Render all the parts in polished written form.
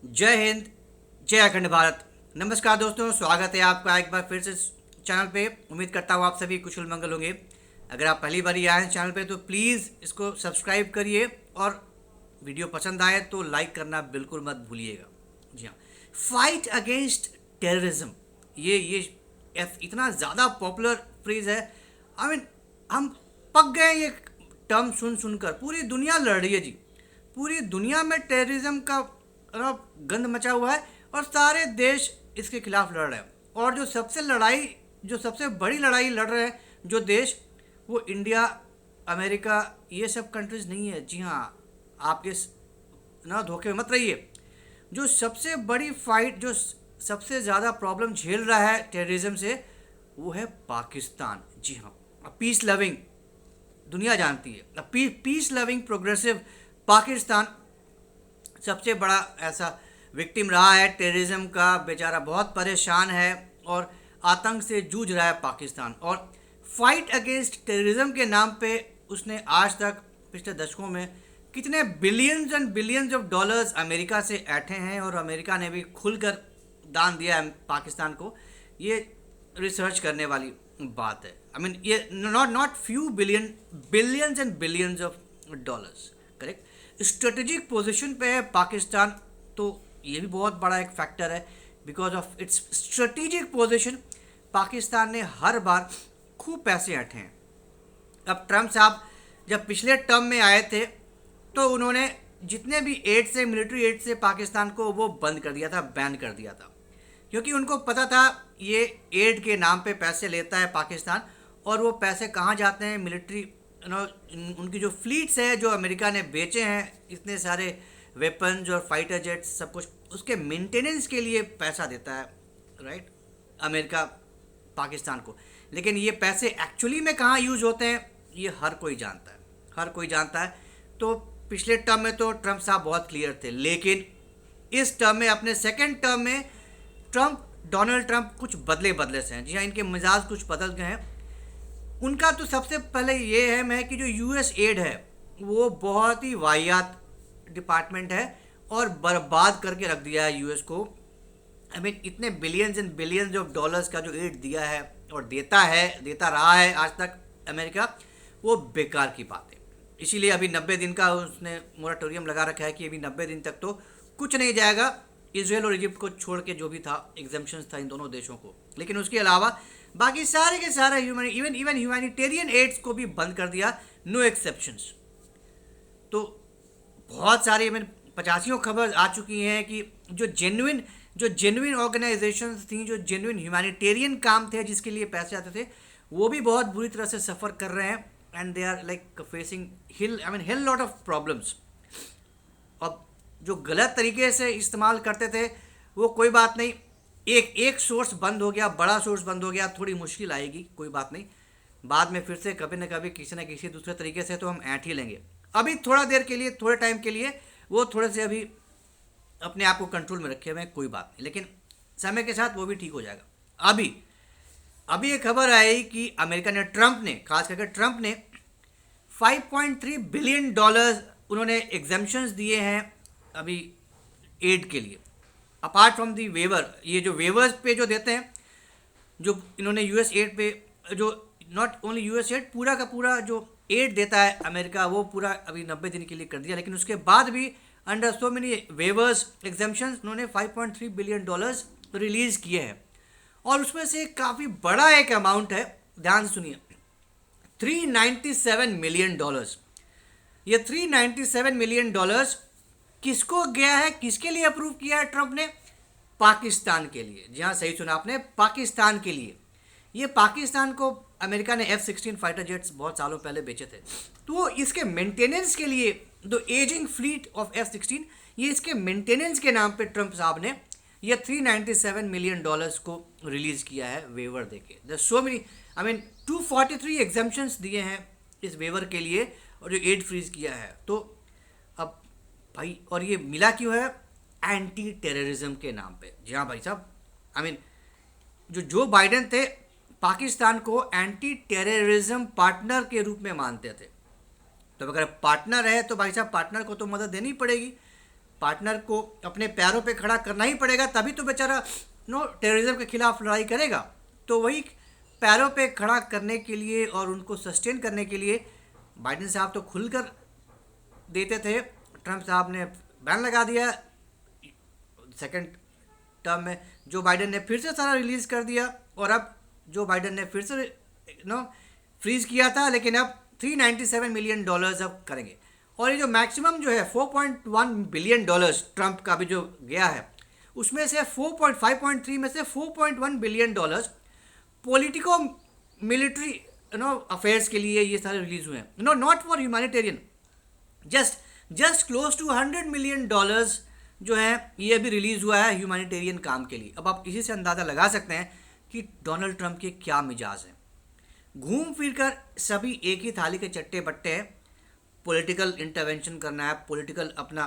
जय हिंद, जय अखंड भारत। नमस्कार दोस्तों, स्वागत है आपका एक बार फिर से चैनल पे। उम्मीद करता हूँ आप सभी कुशल मंगल होंगे। अगर आप पहली बार ही आए हैं चैनल पे तो प्लीज़ इसको सब्सक्राइब करिए और वीडियो पसंद आए तो लाइक करना बिल्कुल मत भूलिएगा। जी हाँ, फाइट अगेंस्ट टेररिज्म, ये इतना ज़्यादा पॉपुलर फ्रेज है। आई मीन हम पक गए ये टर्म सुन सुनकर। पूरी दुनिया लड़ रही है जी, पूरी दुनिया में टेररिज्म का गंद मचा हुआ है और सारे देश इसके खिलाफ लड़ रहे हैं। और जो सबसे बड़ी लड़ाई लड़ रहे हैं जो देश, वो इंडिया, अमेरिका, ये सब कंट्रीज नहीं है। जी हाँ, आप इस धोखे में मत रहिए। जो सबसे बड़ी फाइट, जो सबसे ज़्यादा प्रॉब्लम झेल रहा है टेररिज्म से, वो है पाकिस्तान। जी हाँ, पीस लविंग दुनिया जानती है, पीस लविंग प्रोग्रेसिव पाकिस्तान सबसे बड़ा ऐसा विक्टिम रहा है टेररिज्म का। बेचारा बहुत परेशान है और आतंक से जूझ रहा है पाकिस्तान। और फाइट अगेंस्ट टेररिज्म के नाम पे उसने आज तक पिछले दशकों में कितने billions and billions of dollars America से ऐंठे हैं। और अमेरिका ने भी खुलकर दान दिया है पाकिस्तान को। ये रिसर्च करने वाली बात है। आई मीन ये not few billion, billions and billions of dollars. Correct, strategic position पे है पाकिस्तान, तो ये भी बहुत बड़ा एक फैक्टर है। Because of its strategic position Pakistan ने हर बार खूब पैसे ऐंठे हैं। अब ट्रम्प साहब जब पिछले टर्म में आए थे तो उन्होंने जितने भी एड से, मिलिट्री एड से पाकिस्तान को, वो बंद कर दिया था, बैन कर दिया था। क्योंकि उनको पता था ये एड के नाम पे पैसे लेता है पाकिस्तान, और वो पैसे कहाँ जाते हैं, मिलिट्री उनकी जो फ्लीट्स है जो अमेरिका ने बेचे हैं, इतने सारे वेपन्स और फाइटर जेट्स, सब कुछ उसके मेंटेनेंस के लिए पैसा देता है, राइट, अमेरिका पाकिस्तान को। लेकिन ये पैसे एक्चुअली में कहाँ यूज़ होते हैं ये हर कोई जानता है, हर कोई जानता है। तो पिछले टर्म में तो ट्रम्प साहब बहुत क्लियर थे, लेकिन इस टर्म में, अपने सेकेंड टर्म में, डोनाल्ड ट्रंप कुछ बदले से हैं। जी हाँ, इनके मिजाज कुछ बदल गए हैं। उनका तो सबसे पहले ये है कि जो यूएस एड है वो बहुत ही वाहियात डिपार्टमेंट है और बर्बाद करके रख दिया है यूएस को। आई मीन इतने billions and billions of dollars का जो एड दिया है और देता रहा है आज तक अमेरिका, वो बेकार की बात है। इसीलिए अभी 90 दिन का उसने मोराटोरियम लगा रखा है कि अभी 90 दिन तक तो कुछ नहीं जाएगा, इजराइल और इजिप्ट को छोड़ के, जो भी था एग्जाम्पशंस था इन दोनों देशों को। लेकिन उसके अलावा बाकी सारे के सारे इवन ह्यूमैनिटेरियन एड्स को भी बंद कर दिया, नो एक्सेप्शंस। तो बहुत सारी, इवन 85 खबर आ चुकी हैं कि जो जेन्युइन ऑर्गेनाइजेशंस थी, जो जेन्युइन ह्यूमैनिटेरियन काम थे जिसके लिए पैसे आते थे, वो भी बहुत बुरी तरह से सफ़र कर रहे हैं। And they are like facing hell lot of problems. अब जो गलत तरीके से इस्तेमाल करते थे वो कोई बात नहीं, एक सोर्स बंद हो गया, बड़ा सोर्स बंद हो गया, थोड़ी मुश्किल आएगी, कोई बात नहीं, बाद में फिर से कभी ना कभी किसी न किसी दूसरे तरीके से तो हम ऐंठ ही लेंगे। अभी थोड़ा देर के लिए, थोड़े टाइम के लिए वो थोड़े से अभी अपने आप को कंट्रोल में रखे हुए हैं, कोई बात नहीं, लेकिन समय के साथ वो भी ठीक हो जाएगा। अभी एक खबर आई कि अमेरिका ने, खास करके ट्रंप ने 5.3 बिलियन डॉलर उन्होंने एग्जाम्पशंस दिए हैं अभी एड के लिए, अपार्ट फ्रॉम दी वेवर। ये जो वेवर्स पे जो देते हैं, जो इन्होंने यूएस एड पे, जो नॉट ओनली यूएस एड, पूरा का पूरा जो एड देता है अमेरिका, वो पूरा अभी 90 दिन के लिए कर दिया। लेकिन उसके बाद भी under so many weavers, exemptions, उन्होंने 5.3 बिलियन डॉलर्स रिलीज़ किए हैं। और उसमें से काफ़ी बड़ा एक अमाउंट है, ध्यान से सुनिए, 397 मिलियन डॉलर्स। ये 397 मिलियन डॉलर्स किसको गया है, किसके लिए अप्रूव किया है ट्रंप ने? पाकिस्तान के लिए। जी हाँ, सही सुना आपने, पाकिस्तान के लिए। ये पाकिस्तान को अमेरिका ने F-16 फाइटर जेट्स बहुत सालों पहले बेचे थे, तो इसके मेंटेनेंस के लिए, the ageing fleet of F-16, ये इसके मेंटेनेंस के नाम पे ट्रंप साहब ने ये 397 मिलियन डॉलर्स को रिलीज़ किया है वेवर देके। The so many, I mean 243 exemptions दिए हैं इस वेवर के लिए, और जो एड फ्रीज किया है। तो अब भाई, और ये मिला क्यों है? एंटी टेररिज्म के नाम पे। जी हाँ भाई साहब, आई मीन जो बाइडेन थे, पाकिस्तान को एंटी टेररिज्म पार्टनर के रूप में मानते थे। तो अगर पार्टनर है तो भाई साहब पार्टनर को तो मदद देनी पड़ेगी। पार्टनर को अपने पैरों पे खड़ा करना ही पड़ेगा, तभी तो बेचारा टेररिज्म के खिलाफ लड़ाई करेगा। तो वही पैरों पे खड़ा करने के लिए और उनको सस्टेन करने के लिए बाइडेन साहब तो खुलकर देते थे, ट्रंप साहब ने बैन लगा दिया। सेकंड टर्म में जो बाइडेन ने फिर से सारा रिलीज कर दिया, और अब जो बाइडेन ने फिर से फ्रीज किया था, लेकिन अब $397 मिलियन अब करेंगे। और ये जो मैक्सिमम जो है $4.1 बिलियन ट्रंप का भी जो गया है, उसमें से 5.3 में से $4.1 बिलियन पॉलिटिको मिलिट्री अफेयर्स के लिए ये सारे रिलीज हुए हैं, not for humanitarian. Just close to $100 million जो है ये अभी रिलीज हुआ है ह्यूमैनिटेरियन काम के लिए। अब आप इसी से अंदाज़ा लगा सकते हैं कि डोनाल्ड ट्रंप के क्या मिजाज हैं। घूम फिर कर सभी एक ही थाली के चट्टे बट्टे हैं। पॉलिटिकल इंटरवेंशन करना है, पॉलिटिकल अपना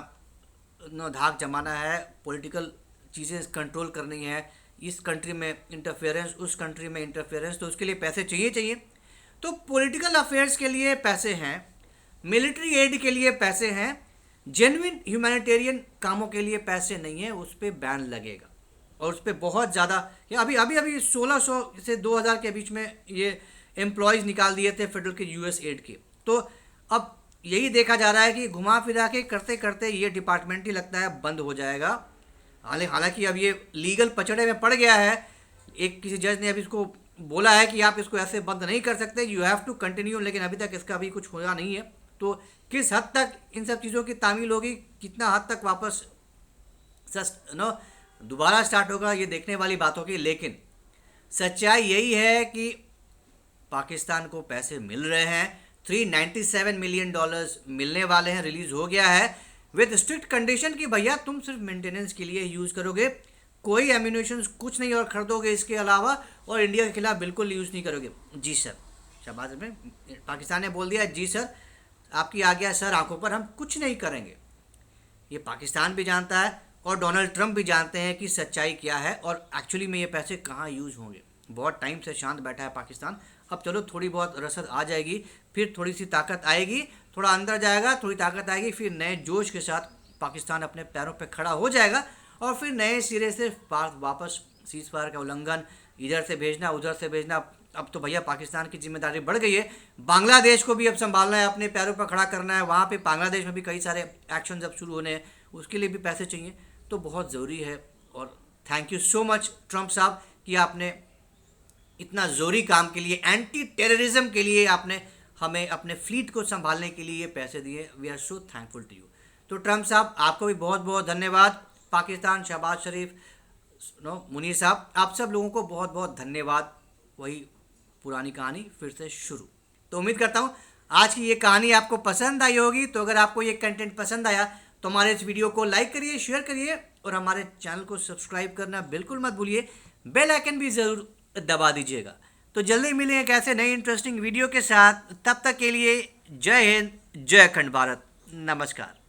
धाक जमाना है, पॉलिटिकल चीज़ें कंट्रोल करनी है, इस कंट्री में इंटरफेरेंस, उस कंट्री में इंटरफेरेंस, तो उसके लिए पैसे चाहिए। तो पॉलिटिकल अफेयर्स के लिए पैसे हैं, मिलिट्री एड के लिए पैसे हैं, जेन्युइन ह्यूमैनिटेरियन कामों के लिए पैसे नहीं है, उस पर बैन लगेगा। और उस पर बहुत ज़्यादा, अभी 1600 से 2000 के बीच में ये एम्प्लॉयज़ निकाल दिए थे फेडरल के यूएस एड के। तो अब यही देखा जा रहा है कि घुमा फिरा के करते करते ये डिपार्टमेंट ही लगता है बंद हो जाएगा। हालांकि अब ये लीगल पचड़े में पड़ गया है। एक किसी जज ने अभी इसको बोला है कि आप इसको ऐसे बंद नहीं कर सकते, यू हैव टू कंटिन्यू, लेकिन अभी तक इसका भी कुछ होना नहीं है। तो किस हद तक इन सब चीज़ों की तामील होगी, कितना हद तक वापस दोबारा स्टार्ट होगा, ये देखने वाली बात होगी। लेकिन सच्चाई यही है कि पाकिस्तान को पैसे मिल रहे हैं, $397 मिलियन मिलने वाले हैं, रिलीज हो गया है विद स्ट्रिक्ट कंडीशन कि भैया तुम सिर्फ मेंटेनेंस के लिए यूज़ करोगे, कोई एम्यूनेशन कुछ नहीं और खरीदोगे इसके अलावा, और इंडिया के खिलाफ बिल्कुल यूज़ नहीं करोगे। जी सर, शाबाश में पाकिस्तान ने बोल दिया जी सर, आपकी आज्ञा सर, आंखों पर, हम कुछ नहीं करेंगे। ये पाकिस्तान भी जानता है और डोनाल्ड ट्रंप भी जानते हैं कि सच्चाई क्या है और एक्चुअली में ये पैसे कहाँ यूज़ होंगे। बहुत टाइम से शांत बैठा है पाकिस्तान। अब चलो थोड़ी बहुत रसद आ जाएगी, फिर थोड़ी सी ताकत आएगी, थोड़ा अंदर जाएगा, थोड़ी ताकत आएगी, फिर नए जोश के साथ पाकिस्तान अपने पैरों पे खड़ा हो जाएगा, और फिर नए सिरे से वापस सीज फायर का उल्लंघन, इधर से भेजना उधर से भेजना। अब तो भैया पाकिस्तान की जिम्मेदारी बढ़ गई है, बांग्लादेश को भी अब संभालना है, अपने पैरों पर खड़ा करना है। वहाँ पे बांग्लादेश में भी कई सारे एक्शन अब शुरू होने हैं, उसके लिए भी पैसे चाहिए, तो बहुत ज़रूरी है। और thank you so much Trump साहब कि आपने इतना ज़रूरी काम के लिए, एंटी टेररिज्म के लिए आपने हमें अपने फ्लीट को संभालने के लिए ये पैसे दिए। We are so thankful to you. तो ट्रंप साहब आपको भी बहुत बहुत धन्यवाद। पाकिस्तान, शहबाज शरीफ, मुनीर साहब, आप सब लोगों को बहुत बहुत धन्यवाद। वही पुरानी कहानी फिर से शुरू। तो उम्मीद करता हूँ आज की ये कहानी आपको पसंद आई होगी। तो अगर आपको ये कंटेंट पसंद आया तो हमारे इस वीडियो को लाइक करिए, शेयर करिए, और हमारे चैनल को सब्सक्राइब करना बिल्कुल मत भूलिए। बेल आइकन भी ज़रूर दबा दीजिएगा। तो जल्दी मिलेंगे एक ऐसे नए इंटरेस्टिंग वीडियो के साथ। तब तक के लिए जय हिंद, जय अखंड भारत, नमस्कार।